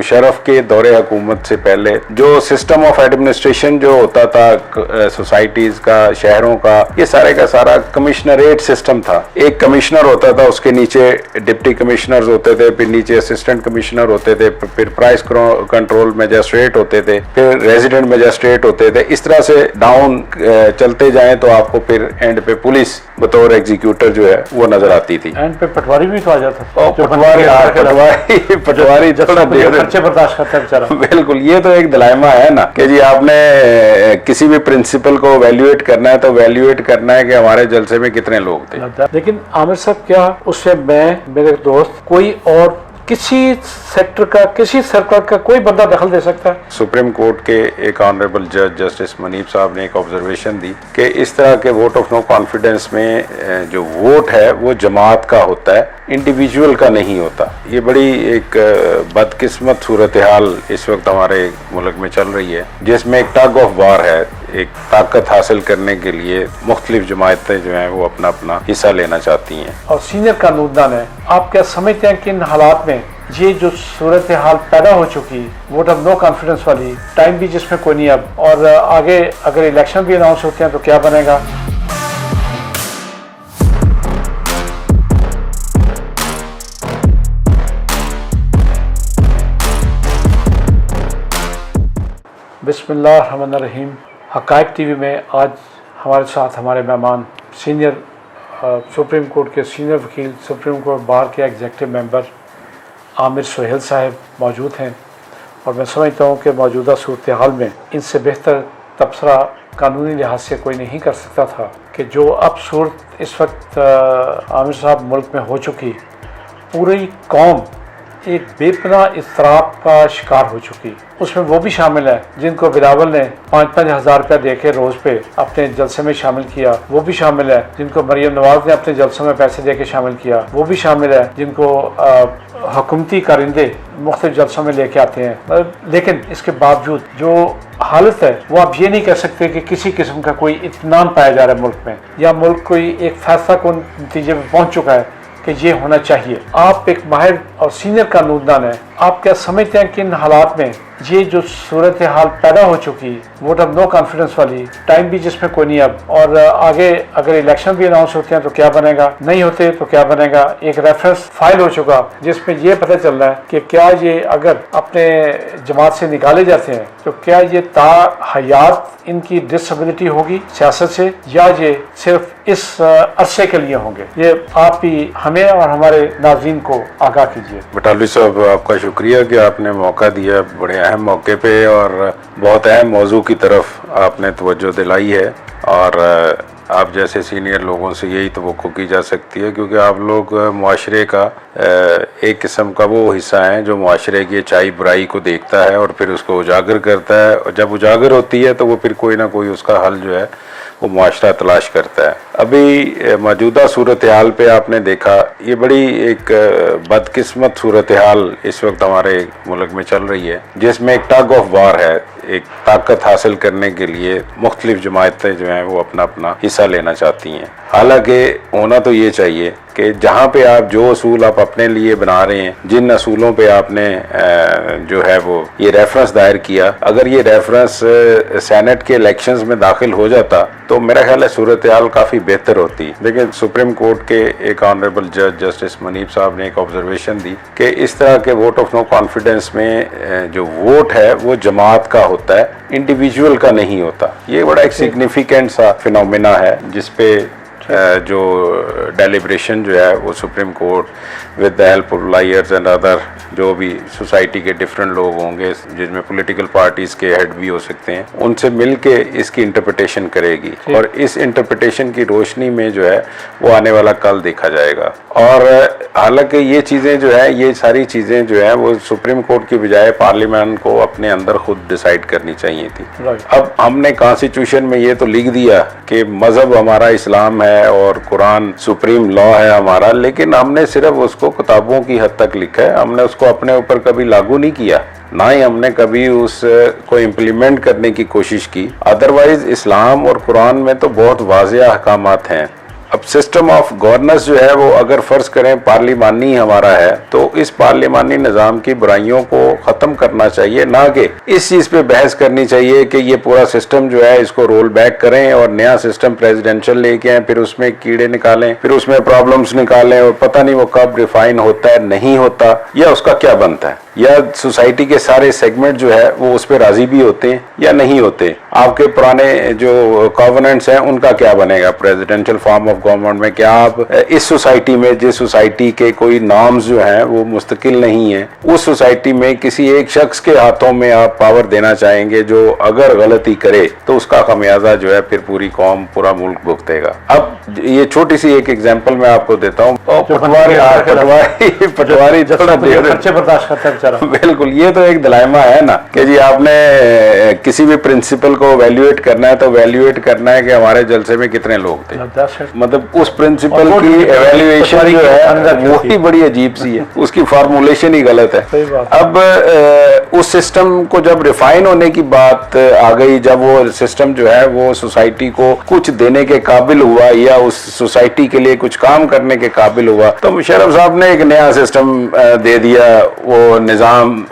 मुशर्रफ के दौरे हुकूमत से पहले जो सिस्टम ऑफ एडमिनिस्ट्रेशन जो होता था सोसाइटीज का, शहरों का, ये सारे का सारा कमिश्नरेट सिस्टम था। एक कमिश्नर होता था, उसके नीचे डिप्टी कमिश्नर्स होते थे, फिर नीचे असिस्टेंट कमिश्नर होते थे, फिर प्राइस कंट्रोल मैजिस्ट्रेट होते थे, फिर रेजिडेंट मैजिस्ट्रेट होते थे। इस तरह से डाउन चलते जाएं तो आपको फिर एंड पे पुलिस बतौर एग्जीक्यूटर जो है वो नजर आती थी। एंड पे पटवारी भी तो आ जाता था। पटवारी थोड़ा खर्चे बर्दाश्त करता है बेचारा। बिल्कुल, ये तो एक दिलेमा है ना कि जी आपने किसी भी प्रिंसिपल को वैल्यूएट करना है तो वैल्यूएट करना है कि हमारे जलसे में कितने लोग थे। लेकिन आमिर साहब, क्या उससे मैं, मेरे दोस्त, कोई और किसी सेक्टर का, किसी सर्कल का कोई बंदा दखल दे सकता है? सुप्रीम कोर्ट के एक ऑनरेबल जज जस्टिस मनीब साहब ने एक ऑब्जर्वेशन दी कि इस तरह के वोट ऑफ नो कॉन्फिडेंस में जो वोट है वो जमात का होता है, इंडिविजुअल का नहीं होता। ये बड़ी एक बदकिस्मत सूरत हाल इस वक्त हमारे मुल्क में चल रही है, जिसमें एक टग ऑफ वार है। एक ताकत हासिल करने के लिए मुख्तलिफ जमायतें जो हैं वो अपना अपना हिस्सा लेना चाहती हैं। और सीनियर कानूनदान है, आप क्या समझते हैं कि इन हालात में ये जो सूरत हाल पैदा हो चुकी, वोट ऑफ नो कॉन्फिडेंस वाली, टाइम भी जिसमें कोई नहीं अब, और आगे अगर इलेक्शन भी अनाउंस होते हैं तो क्या बनेगा? बिस्मिल्लाहिर्रहमानिर्रहीम। हक़ाइक़ टीवी में आज हमारे साथ हमारे मेहमान सीनियर सुप्रीम कोर्ट के सीनियर वकील, सुप्रीम कोर्ट बार के एग्जीक्यूटिव मेंबर आमिर सुहेल साहब मौजूद हैं, और मैं समझता हूँ कि मौजूदा सूरत हाल में इनसे बेहतर तबसरा कानूनी लिहाज से कोई नहीं कर सकता था कि जो अब सूरत इस वक्त आमिर साहब मुल्क में हो चुकी, पूरी कौम एक बेपनाह इज़्तिराब का शिकार हो चुकी। उसमें वो भी शामिल है जिनको बिलावल ने 5-5 हज़ार रुपया दे के रोज़ पे अपने जलसे में शामिल किया, वो भी शामिल है जिनको मरियम नवाज ने अपने जलसों में पैसे दे के शामिल किया, वो भी शामिल है जिनको हुकूमती कारिंदे मुख्तलिफ जलसों में लेके आते हैं। लेकिन इसके बावजूद जो हालत है वो आप ये नहीं कह सकते कि किसी किस्म का कोई इत्मीनान पाया जा रहा है मुल्क में, या मुल्क कोई एक फैसला को नतीजे में पहुँच चुका है कि ये होना चाहिए। आप एक माहिर और सीनियर कानूनदान हैं, आप क्या समझते हैं कि इन हालात में ये जो सूरत हाल पैदा हो चुकी, वोट ऑफ नो कॉन्फिडेंस वाली, टाइम भी जिसमें कोई नहीं अब, और आगे अगर इलेक्शन भी अनाउंस होते हैं तो क्या बनेगा, नहीं होते तो क्या बनेगा? एक रेफरेंस फाइल हो चुका जिसमें ये पता चल रहा है कि क्या ये अगर अपने जमात से निकाले जाते हैं तो क्या ये ताहयात इनकी डिसेबिलिटी होगी सियासत से, या ये सिर्फ इस अरसे के लिए होंगे? ये आप भी हमें और हमारे नाज़रीन को आगाह कीजिए। बटालवी साहब, आपका शुक्रिया कि आपने मौका दिया, बड़े अहम मौके पे और बहुत अहम मौजू की तरफ आपने तवज्जो दिलाई है, और आप जैसे सीनियर लोगों से यही तवक्को की जा सकती है, क्योंकि आप लोग मुआशरे का एक किस्म का वो हिस्सा हैं जो मुआशरे की अच्छाई बुराई को देखता है और फिर उसको उजागर करता है, और जब उजागर होती है तो वो फिर कोई ना कोई उसका हल जो है वो मुआशरा तलाश करता है। अभी मौजूदा सूरत हाल पे आपने देखा, ये बड़ी एक बदकिस्मत सूरत हाल इस वक्त हमारे मुल्क में चल रही है, जिसमें एक टग ऑफ वार है। एक ताकत हासिल करने के लिए मुख्तलिफ जमायतें जो हैं वो अपना अपना हिस्सा लेना चाहती हैं। हालांकि होना तो ये चाहिए कि जहाँ पे आप जो असूल आप अपने लिए बना रहे हैं, जिन असूलों पे आपने जो है वो ये रेफरेंस दायर किया, अगर ये रेफरेंस सेनेट के इलेक्शंस में दाखिल हो जाता तो मेरा ख्याल है सूरत हाल काफ़ी बेहतर होती। लेकिन सुप्रीम कोर्ट के एक ऑनरेबल जज जस्टिस मनीब साहब ने एक ऑब्जर्वेशन दी कि इस तरह के वोट ऑफ नो कॉन्फिडेंस में जो वोट है वो जमात का होता है, इंडिविजुअल का नहीं होता। ये बड़ा एक सिग्निफिकेंट सा फिनोमेना है जिसपे जो डेलिब्रेशन जो है वो supreme court with the help of lawyers and other जो भी सोसाइटी के डिफरेंट लोग होंगे, जिसमें पॉलिटिकल पार्टीज के हेड भी हो सकते हैं, उनसे मिलके इसकी इंटरप्रिटेशन करेगी, और इस इंटरप्रिटेशन की रोशनी में जो है वो आने वाला कल देखा जाएगा। और हालांकि ये चीज़ें जो है, ये सारी चीज़ें जो है वो सुप्रीम कोर्ट की बजाय पार्लियामेंट को अपने अंदर खुद डिसाइड करनी चाहिए थी। अब हमने कॉन्स्टिट्यूशन में ये तो लिख दिया कि मजहब हमारा इस्लाम है और कुरान सुप्रीम लॉ है हमारा, लेकिन हमने सिर्फ उसको किताबों की हद तक लिखा है, हमने उसको अपने ऊपर कभी लागू नहीं किया, ना ही हमने कभी उसको इम्प्लीमेंट करने की कोशिश की। अदरवाइज इस्लाम और कुरान में तो बहुत वाज़ेह अहकामात हैं اب سسٹم آف گورننس جو ہے وہ اگر فرض کریں پارلیمانی ہمارا ہے تو اس پارلیمانی نظام کی برائیوں کو ختم کرنا چاہیے، نہ کہ اس چیز پہ بحث کرنی چاہیے کہ یہ پورا سسٹم جو ہے اس کو رول بیک کریں اور نیا سسٹم پریزیڈنشل لے کے آئیں، پھر اس میں کیڑے نکالیں، پھر اس میں پرابلمز نکالیں اور پتہ نہیں وہ کب ریفائن ہوتا ہے نہیں ہوتا یا اس کا کیا بنتا ہے، یا سوسائٹی کے سارے سیگمنٹ جو ہے وہ اس پہ راضی بھی ہوتے ہیں یا نہیں ہوتے، آپ کے پرانے جو کووننٹس ہیں ان کا کیا بنے گا پریزیڈنشل فارم آف گورنمنٹ میں، کیا آپ اس سوسائٹی میں جس سوسائٹی کے کوئی نارمز جو ہیں وہ مستقل نہیں ہیں اس سوسائٹی میں کسی ایک شخص کے ہاتھوں میں آپ پاور دینا چاہیں گے جو اگر غلطی کرے تو اس کا خمیازہ جو ہے پھر پوری قوم پورا ملک بھگتے گا۔ اب یہ چھوٹی سی ایک ایگزامپل میں آپ کو دیتا ہوں، پٹواری خرچے برداشت کرتا ہے بیچارہ، بالکل یہ تو ایک دلائمہ ہے نا کہ جی آپ نے کسی بھی پرنسپل کو ویلیویٹ کرنا ہے تو ویلیویٹ کرنا ہے کہ ہمارے جلسے میں کتنے لوگ تھے، مطلب اس پرنسپل کی ایویلیویشن جو ہے وہی بڑی عجیب سی ہے، اس کی فارمولیشن ہی غلط ہے۔ اب اس سسٹم کو جب ریفائن ہونے کی بات آ گئی، جب وہ سسٹم جو ہے وہ سوسائٹی کو کچھ دینے کے قابل ہوا یا اس سوسائٹی کے لیے کچھ کام کرنے کے قابل ہوا تو مشرف صاحب نے ایک نیا سسٹم دے دیا، وہ نظام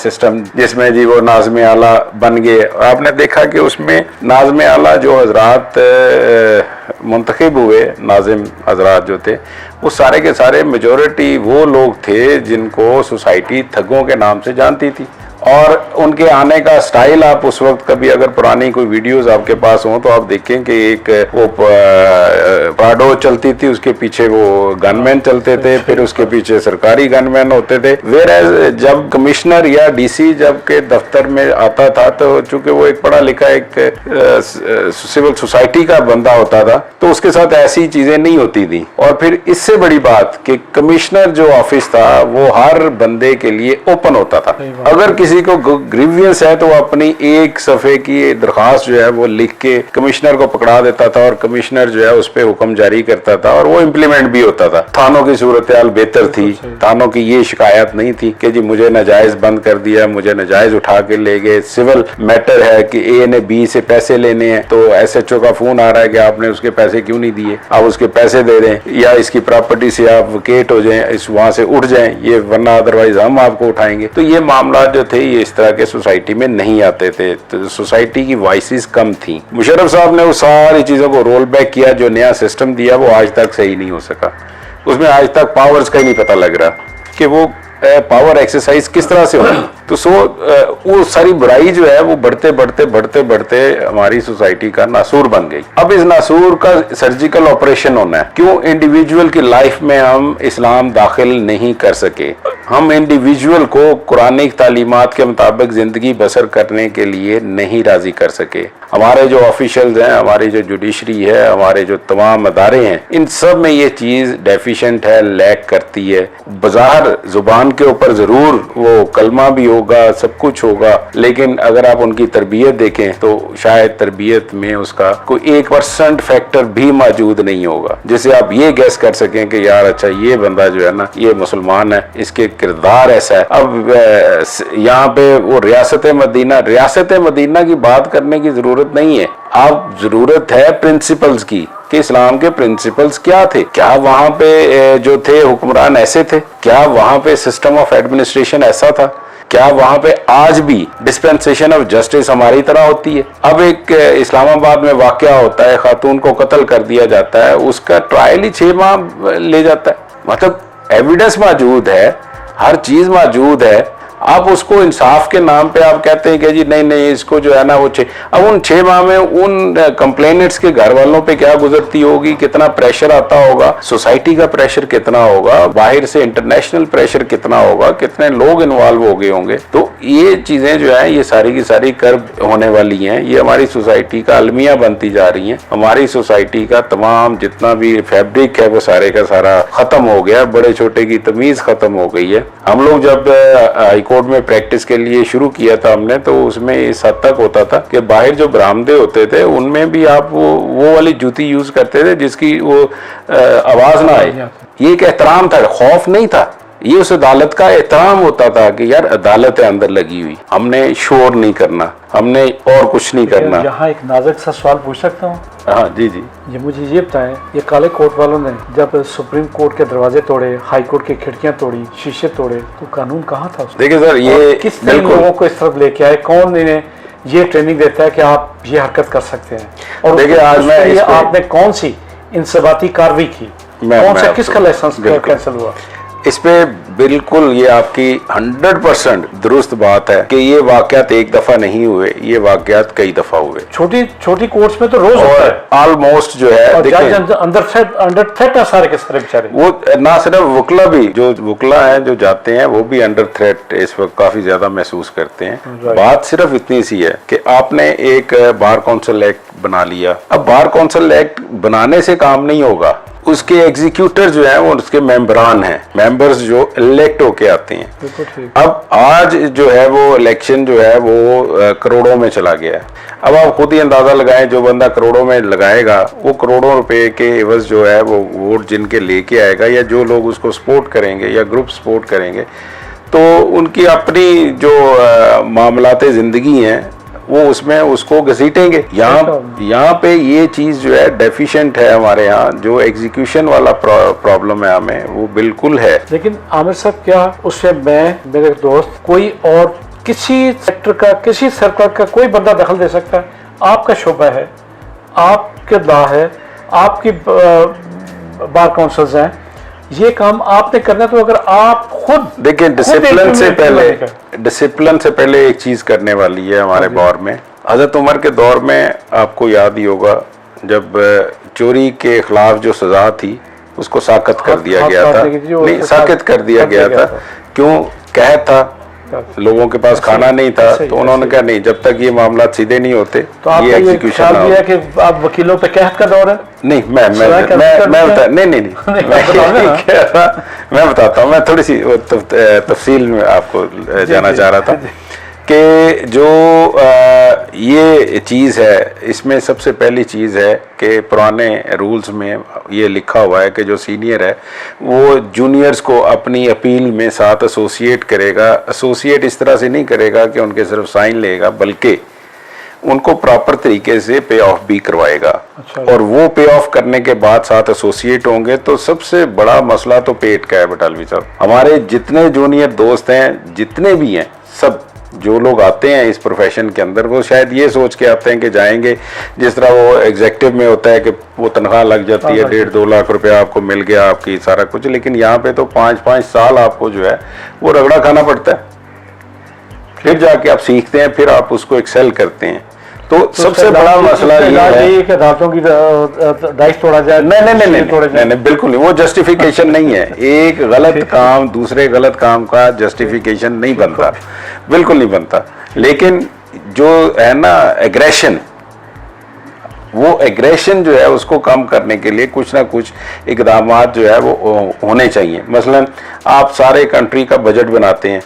سسٹم جس میں جی وہ ناظم اعلیٰ بن گئے۔ آپ نے دیکھا کہ اس میں ناظم اعلیٰ جو حضرات منتخب ہوئے، ناظم حضرات جو تھے وہ سارے کے سارے میجورٹی وہ لوگ تھے جن کو سوسائٹی ٹھگوں کے نام سے جانتی تھی، اور ان کے آنے کا سٹائل آپ اس وقت کبھی اگر پرانی کوئی ویڈیوز آپ کے پاس ہوں تو آپ دیکھیں کہ ایک وہ پراڈو چلتی تھی، اس کے پیچھے وہ گن مین چلتے تھے، پھر اس کے پیچھے سرکاری گن مین ہوتے تھے، ویئر جب کمشنر یا ڈی سی جب کے دفتر میں آتا تھا تو چونکہ وہ ایک پڑھا لکھا ایک سول سوسائٹی کا بندہ ہوتا تھا تو اس کے ساتھ ایسی چیزیں نہیں ہوتی تھی۔ اور پھر اس سے بڑی بات کہ کمشنر جو آفس تھا وہ ہر بندے کے لیے اوپن ہوتا تھا، اگر کسی کو گریوینس ہے تو وہ اپنی ایک صفحے کی درخواست جو ہے وہ لکھ کے کمشنر کو پکڑا دیتا تھا اور کمشنر جو ہے اس پہ حکم جاری کرتا تھا اور وہ امپلیمنٹ بھی ہوتا تھا۔ تھانوں کی صورتحال بہتر تھی، تھانوں کی یہ شکایت نہیں تھی کہ جی مجھے ناجائز بند کر دیا، مجھے ناجائز اٹھا کے لے گئے، سول میٹر ہے کہ اے نے بی سے پیسے لینے ہیں تو ایس ایچ او کا فون آ رہا ہے کہ آپ نے اس کے پیسے کیوں نہیں دیے، آپ اس کے پیسے دے دیں یا اس کی پراپرٹی سے آپ ویکیٹ ہو جائیں، اس وہاں سے اٹھ جائیں، یہ ورنہ ادروائز ہم آپ کو اٹھائیں گے۔ تو یہ معاملات جو تھے یہ اس طرح کے سوسائٹی میں نہیں آتے تھے، تو سوسائٹی کی وائسز کم تھیں۔ مشرف صاحب نے وہ ساری چیزوں کو رول بیک کیا، جو نیا سسٹم دیا وہ آج تک صحیح نہیں ہو سکا، اس میں آج تک پاورز کا ہی نہیں پتہ لگ رہا کہ وہ پاور ایکسرسائز کس طرح سے ہوگی۔ تو وہ ساری برائی جو ہے وہ بڑھتے بڑھتے بڑھتے بڑھتے ہماری سوسائٹی کا ناسور بن گئی۔ اب اس ناسور کا سرجیکل آپریشن ہونا ہے۔ کیوں انڈیویجول کی لائف میں ہم اسلام داخل نہیں کر سکے؟ ہم انڈیویجول کو قرآنک تعلیمات کے مطابق زندگی بسر کرنے کے لیے نہیں راضی کر سکے۔ ہمارے جو آفیشلز ہیں، ہماری جو جوڈیشری ہے، ہمارے جو تمام ادارے ہیں، ان سب میں یہ چیز ڈیفیشنٹ ہے، لیک کرتی ہے۔ بظاہر زبان کے اوپر ضرور وہ کلمہ بھی ہوگا، سب کچھ ہوگا، لیکن اگر آپ ان کی تربیت دیکھیں تو شاید تربیت میں اس کا کوئی 1% فیکٹر بھی موجود نہیں ہوگا جس سے آپ یہ گیس کر سکیں کہ یار اچھا یہ بندہ جو ہے نا یہ مسلمان ہے، اس کے کردار ایسا ہے۔ اب یہاں پہ وہ ریاست مدینہ کی بات کرنے کی ضرورت نہیں ہے، آپ ضرورت ہے پرنسپلز کی کہ اسلام کے پرنسپلز کیا تھے، کیا وہاں پہ جو تھے حکمران ایسے تھے، کیا وہاں پہ سسٹم آف ایڈمنسٹریشن ایسا تھا، کیا وہاں پہ آج بھی ڈسپینسیشن آف جسٹس ہماری طرح ہوتی ہے؟ اب ایک اسلام آباد میں واقعہ ہوتا ہے، خاتون کو قتل کر دیا جاتا ہے، اس کا ٹرائل ہی 6 ماہ لے جاتا ہے، مطلب ایویڈنس موجود ہے، ہر چیز موجود ہے، آپ اس کو انصاف کے نام پہ آپ کہتے ہیں کہ جی نہیں اس کو جو ہے نا وہ اب ان 6 ماہ میں ان کمپلینٹس کے گھر والوں پہ کیا گزرتی ہوگی، کتنا پریشر آتا ہوگا، سوسائٹی کا پریشر کتنا ہوگا، باہر سے انٹرنیشنل پریشر کتنا ہوگا، کتنے لوگ انوالو ہو گئے ہوں گے۔ تو یہ چیزیں جو ہیں یہ ساری کی ساری کرب ہونے والی ہیں، یہ ہماری سوسائٹی کا المیہ بنتی جا رہی ہیں، ہماری سوسائٹی کا تمام جتنا بھی فیبرک ہے وہ سارے کا سارا ختم ہو گیا، بڑے چھوٹے کی تمیز ختم ہو گئی ہے۔ ہم لوگ جب ہائی کورٹ میں پریکٹس کے لیے شروع کیا تھا ہم نے تو اس میں اس حد تک ہوتا تھا کہ باہر جو برآمدے ہوتے تھے ان میں بھی آپ وہ والی جوتی یوز کرتے تھے جس کی وہ آواز نہ آئے، یہ ایک احترام تھا، خوف نہیں تھا ये उस अदालत का एहतराम होता था कि यार अदालत है अंदर लगी हुई, हमने शोर नहीं करना, हमने और कुछ नहीं करना। यहाँ एक नाजुक सा सवाल पूछ सकता हूँ? हाँ जी जी। ये मुझे ये बताएं, ये काले कोर्ट वालों ने जब सुप्रीम कोर्ट के दरवाजे तोड़े, हाई कोर्ट की खिड़कियां तोड़ी, शीशे तोड़े, तो कानून कहाँ था उसमें? देखिए सर, ये किस तरह लोगों को इस तरफ लेके आए? कौन इन्हें ये ट्रेनिंग देता है कि आप ये हरकत कर सकते हैं? और देखिए आज मैं आपने कौन सी इंसबाती कार्रवाई की? कौन सा किसका लाइसेंस कैंसिल हुआ? इस पे बिल्कुल ये आपकी 100% दुरुस्त बात है कि ये वाकयात एक दफा नहीं हुए, ये वाकयात कई दफा हुए। छोटी छोटी कोर्ट्स में तो रोज होता है। ऑलमोस्ट जो है जज अंडर थ्रेट है सारे के सारे बेचारे। वो ना सिर्फ वकला भी, जो वकला हैं जो जाते हैं वो भी अंडर थ्रेट इस वक्त काफी ज्यादा महसूस करते हैं। बात सिर्फ इतनी सी है कि आपने एक बार काउंसिल एक्ट बना लिया, अब बार काउंसिल एक्ट बनाने से काम नहीं होगा, उसके एग्जीक्यूटर जो है वो उसके मेंबरान हैं, मेंबर्स जो इलेक्ट होके आते हैं। अब आज जो है वो इलेक्शन जो है वो करोड़ों में चला गया है। अब आप खुद ही अंदाजा लगाएं, जो बंदा करोड़ों में लगाएगा वो करोड़ों रुपए के एवज जो है वो वोट जिनके लेके आएगा, या जो लोग उसको सपोर्ट करेंगे या ग्रुप सपोर्ट करेंगे, तो उनकी अपनी जो मामलाते जिंदगी हैं वो उसमें उसको घसीटेंगे। यहाँ पे ये चीज जो है डेफिशिएंट है हमारे यहाँ, जो एग्जीक्यूशन वाला प्रॉब्लम है हमें, वो बिल्कुल है। लेकिन आमिर साहब, क्या उससे मैं, मेरे दोस्त, कोई और किसी सेक्टर का, किसी सर्कल का कोई बंदा दखल दे सकता है? आपका शोबा है, आपके लॉ है, आपकी बार काउंसिल्स हैं, ये काम आपने करना है। तो अगर आप खुद देखिए, डिसिप्लिन से पहले एक चीज करने वाली है हमारे दौर में। हजरत उमर के दौर में आपको याद ही होगा, जब चोरी के खिलाफ जो सजा थी उसको साकत कर दिया गया था। नहीं, साकत कर दिया गया था। क्यों? कहत था, लोगों के पास खाना नहीं था, तो उन्होंने कहा नहीं, जब तक ये मामला सीधे नहीं होते तो ये एग्जीक्यूशन ना हो। कि आप वकीलों पे कहत का दौर है? नहीं, मैं बता नहीं मैं बताता हूँ। मैं थोड़ी सी तफसील में आपको जाना चाह रहा था कि जो ये चीज़ है, इसमें सबसे पहली चीज़ है कि पुराने रूल्स में ये लिखा हुआ है कि जो सीनियर है वो जूनियर्स को अपनी अपील में साथ एसोसिएट करेगा। एसोसिएट इस तरह से नहीं करेगा कि उनके सिर्फ साइन लेगा, बल्कि उनको प्रॉपर तरीके से पे ऑफ भी करवाएगा। और वो पे ऑफ करने के बाद साथ एसोसिएट होंगे। तो सबसे बड़ा मसला तो पेट का है बटालवी साहब। हमारे जितने जूनियर दोस्त हैं, जितने भी हैं, सब जो लोग आते हैं इस प्रोफेशन के अंदर, वो शायद ये सोच के आते हैं कि जाएंगे, जिस तरह वो एग्जेक्टिव में होता है कि वो तनख्वाह लग जाती है, 1.5-2 लाख रुपया आपको मिल गया, आपकी सारा कुछ। लेकिन यहाँ पे तो 5-5 साल आपको जो है वो रगड़ा खाना पड़ता है, फिर जाके आप सीखते हैं, फिर आप उसको एक्सेल करते हैं। तो सबसे बड़ा मसला ये है कि अदालतों की डाइस तोड़ा जाए। नहीं, बिल्कुल नहीं, वो जस्टिफिकेशन नहीं है। एक गलत काम दूसरे गलत काम का जस्टिफिकेशन नहीं बनता, बिल्कुल नहीं बनता। लेकिन जो है ना एग्रेशन, वो एग्रेशन जो है उसको कम करने के लिए कुछ ना कुछ इकदाम जो है वो होने चाहिए। मसलन आप सारे कंट्री का बजट बनाते हैं,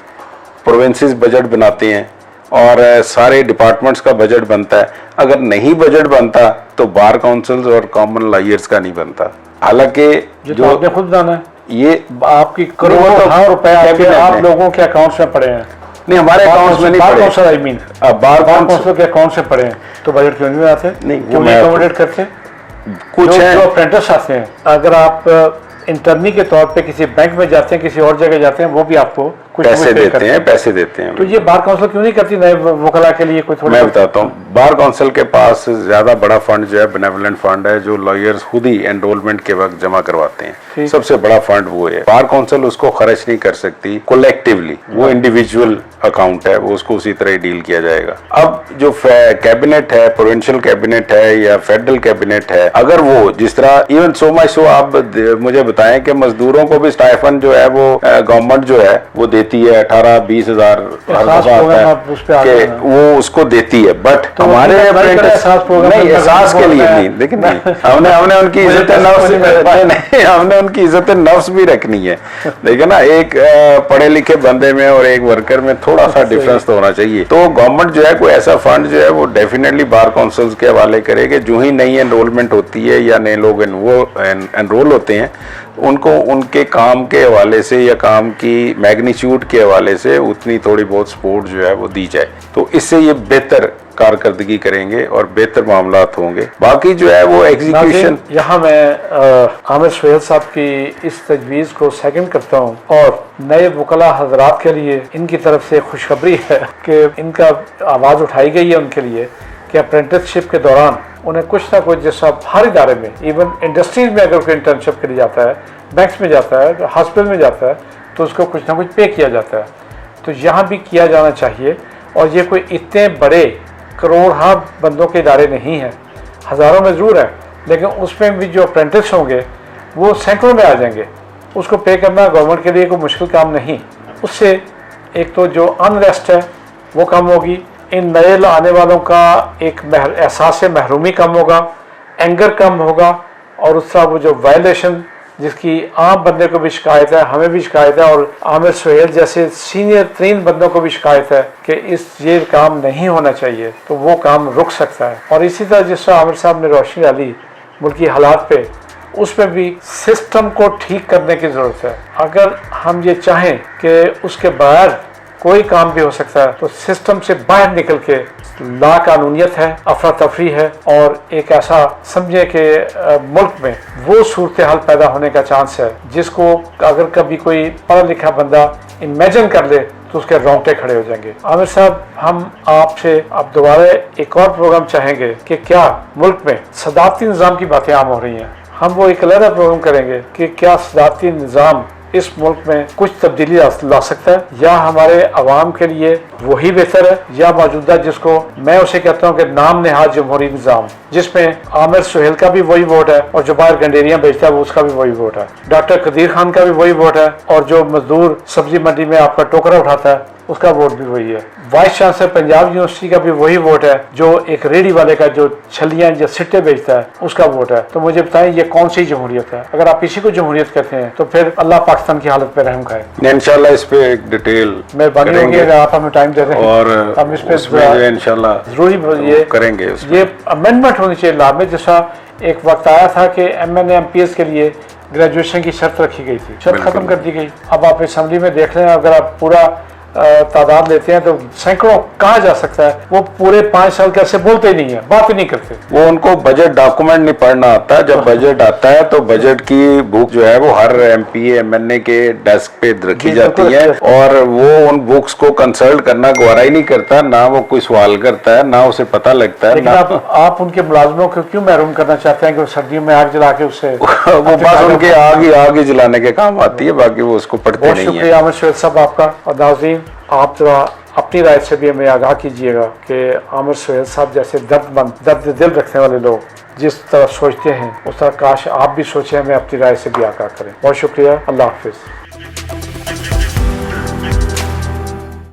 प्रोविंसेस बजट बनाते हैं, और सारे डिपार्टमेंट्स का बजट बनता है। अगर नहीं बजट बनता तो बार काउंसिल्स और कॉमन लॉयर्स का नहीं बनता। हालांकि जो आपने खुद जाना है, ये आपकी करोड़ों रुपए आप लोगों के अकाउंट्स में पड़े हैं। नहीं, हमारे अकाउंट्स में नहीं पड़े। आई मीन बार काउंसिल के अकाउंट से पड़े हैं, तो बजट क्यों नहीं आते? नहीं, क्यों नहीं अकोमोडेट करते? कुछ है, जो अप्रेंटिस आते हैं, अगर आप इंटर्नी के तौर पे किसी बैंक में जाते हैं, किसी और जगह जाते हैं, वो भी आपको कुछ पैसे देते हैं। तो ये बार काउंसिल क्यों नहीं करती नए वकला के लिए? कोई थोड़ा मैं बताता हूँ, बार काउंसिल के पास ज्यादा बड़ा फंड जो है बेनेवोलेंट फंड है, जो लॉयर्स खुद ही एनरोलमेंट के वक्त जमा करवाते हैं। सबसे बड़ा फंड वो है। बार काउंसिल उसको खर्च नहीं कर सकती कोलेक्टिवली, वो इंडिविजुअल अकाउंट है, वो उसको उसी तरह ही डील किया जाएगा। अब जो कैबिनेट है, प्रोविंशियल कैबिनेट है या फेडरल कैबिनेट है, अगर वो जिस तरह इवन सो मच सो आप मुझे बताएं कि मजदूरों को भी स्टाइफन जो है वो गवर्नमेंट जो है वो देती है 18-20 हज़ार हर दफा आता है कि वो उसको देती है। बट तो हमारे नहीं, एहसास के लिए नहीं, लेकिन हमने उनकी इज्जत नफ्स नहीं, हमने उनकी इज्जत नफ्स भी रखनी है। देखिए ना, एक पढ़े लिखे बंदे में और एक वर्कर में थोड़ा सा डिफरेंस तो होना चाहिए। तो गवर्नमेंट जो है कोई ऐसा फंड जो है वो डेफिनेटली बार काउंसिल्स के हवाले करे कि जो ही नई एनरोलमेंट होती है या नए लोग वो एनरोल होते हैं, ان کو ان کے کام کے حوالے سے یا کام کی میگنیچیوڈ کے حوالے سے اتنی تھوڑی بہت سپورٹ جو ہے وہ دی جائے، تو اس سے یہ بہتر کارکردگی کریں گے اور بہتر معاملات ہوں گے. باقی جو ہے وہ ایگزیکیوشن. یہاں میں عامر سہیل صاحب کی اس تجویز کو سیکنڈ کرتا ہوں، اور نئے وکلاء حضرات کے لیے ان کی طرف سے خوشخبری ہے کہ ان کا آواز اٹھائی گئی ہے ان کے لیے کہ اپرینٹسشپ کے دوران انہیں کچھ نہ کچھ، جیسا ہر ادارے میں، ایون انڈسٹریز میں اگر کوئی انٹرنشپ کے لیے جاتا ہے، بینکس میں جاتا ہے، ہاسپٹل میں جاتا ہے، تو اس کو کچھ نہ کچھ پے کیا جاتا ہے. تو یہاں بھی کیا جانا چاہیے. اور یہ کوئی اتنے بڑے کروڑ بندوں کے ادارے نہیں ہیں، ہزاروں میں ضرور ہے، لیکن اس میں بھی جو اپرینٹس ہوں گے وہ سینکڑوں میں آ جائیں گے. اس کو پے کرنا گورنمنٹ کے لیے کوئی مشکل کام نہیں. اس سے ایک تو جو انریسٹ ہے وہ کم ہوگی، ان نئے آنے والوں کا ایک احساس محرومی کم ہوگا، اینگر کم ہوگا، اور اس طرح وہ جو وائلیشن جس کی عام بندے کو بھی شکایت ہے، ہمیں بھی شکایت ہے، اور عامر سہیل جیسے سینئر ترین بندوں کو بھی شکایت ہے کہ یہ کام نہیں ہونا چاہیے، تو وہ کام رک سکتا ہے. اور اسی طرح جس طرح عامر صاحب نے روشنی ڈالی ملکی حالات پہ، اس میں بھی سسٹم کو ٹھیک کرنے کی ضرورت ہے. اگر ہم یہ چاہیں کہ اس کے بغیر کوئی کام بھی ہو سکتا ہے، تو سسٹم سے باہر نکل کے لا قانونیت ہے، افراتفری ہے، اور ایک ایسا سمجھے کہ ملک میں وہ صورتحال پیدا ہونے کا چانس ہے جس کو اگر کبھی کوئی پڑھا لکھا بندہ امیجن کر لے تو اس کے رونگٹے کھڑے ہو جائیں گے. عامر صاحب، ہم آپ سے اب دوبارہ ایک اور پروگرام چاہیں گے کہ کیا ملک میں صدارتی نظام کی باتیں عام ہو رہی ہیں. ہم وہ ایک علیحدہ پروگرام کریں گے کہ کیا صدارتی نظام اس ملک میں کچھ تبدیلی لا سکتا ہے، یا ہمارے عوام کے لیے وہی بہتر ہے، یا موجودہ جس کو میں اسے کہتا ہوں کہ نام نہاد جمہوری نظام، جس میں عامر سہیل کا بھی وہی ووٹ ہے اور جو باہر گنڈیریاں بیچتا ہے وہ اس کا بھی وہی ووٹ ہے، ڈاکٹر قدیر خان کا بھی وہی ووٹ ہے، اور جو مزدور سبزی منڈی میں آپ کا ٹوکرا اٹھاتا ہے اس کا ووٹ بھی وہی ہے، وائس چانسلر پنجاب یونیورسٹی کا بھی وہی ووٹ ہے، جو ایک ریڑھی والے کا جو چھلیاں یا سٹے بیچتا ہے اس کا ووٹ ہے. تو مجھے بتائیں یہ کون سی جمہوریت ہے؟ اگر آپ اسی کو جمہوریت کہتے ہیں تو پھر اللہ پاکستان کی حالت پہ رحم کھائے. انشاءاللہ اس پہ ایک ڈیٹیل مہربانی ہوگی اگر آپ ہمیں ٹائم دے رہے ہیں، اور ہم اس پہ انشاءاللہ ضروری یہ کریں گے. یہ امینڈمنٹ ہونی چاہیے لا میں. جیسا ایک وقت آیا تھا کہ M N A M P S کے لیے گریجویشن کی شرط رکھی گئی تھی، شرط ختم کر دی گئی. اب آپ اسمبلی میں دیکھ لیں، اگر آپ پورا تعداد لیتے ہیں تو سینکڑوں کہاں جا سکتا ہے. وہ پورے 5 سال کیسے بولتے ہی نہیں ہیں، بات ہی نہیں کرتے. وہ ان کو بجٹ ڈاکومنٹ نہیں پڑھنا آتا. جب بجٹ آتا ہے تو بجٹ کی بک جو ہے وہ ہر ایم پی ایم این اے کے ڈیسک پہ رکھی جاتی ہے، اور وہ ان بکس کو کنسلٹ کرنا گوارا ہی نہیں کرتا، نہ وہ کوئی سوال کرتا ہے، نہ اسے پتہ لگتا ہے. لیکن آپ ان کے ملازموں کو کیوں محروم کرنا چاہتے ہیں کہ وہ سردیوں میں آگ جلا کے اس سے وہ بس ان کے آگ ہی جلانے کے کام آتی ہے، باقی وہ اس کو پڑھتے نہیں ہیں. بہت شکریہ عامر سہیل صاحب آپ کا. اور ناظرین، آپ ذرا اپنی رائے سے بھی ہمیں آگاہ کیجیے گا کہ عامر سہیل صاحب جیسے درد دل رکھنے والے لوگ جس طرح سوچتے ہیں اس طرح کاش آپ بھی سوچیں، ہمیں اپنی رائے سے بھی آگاہ کریں. بہت شکریہ. اللہ حافظ.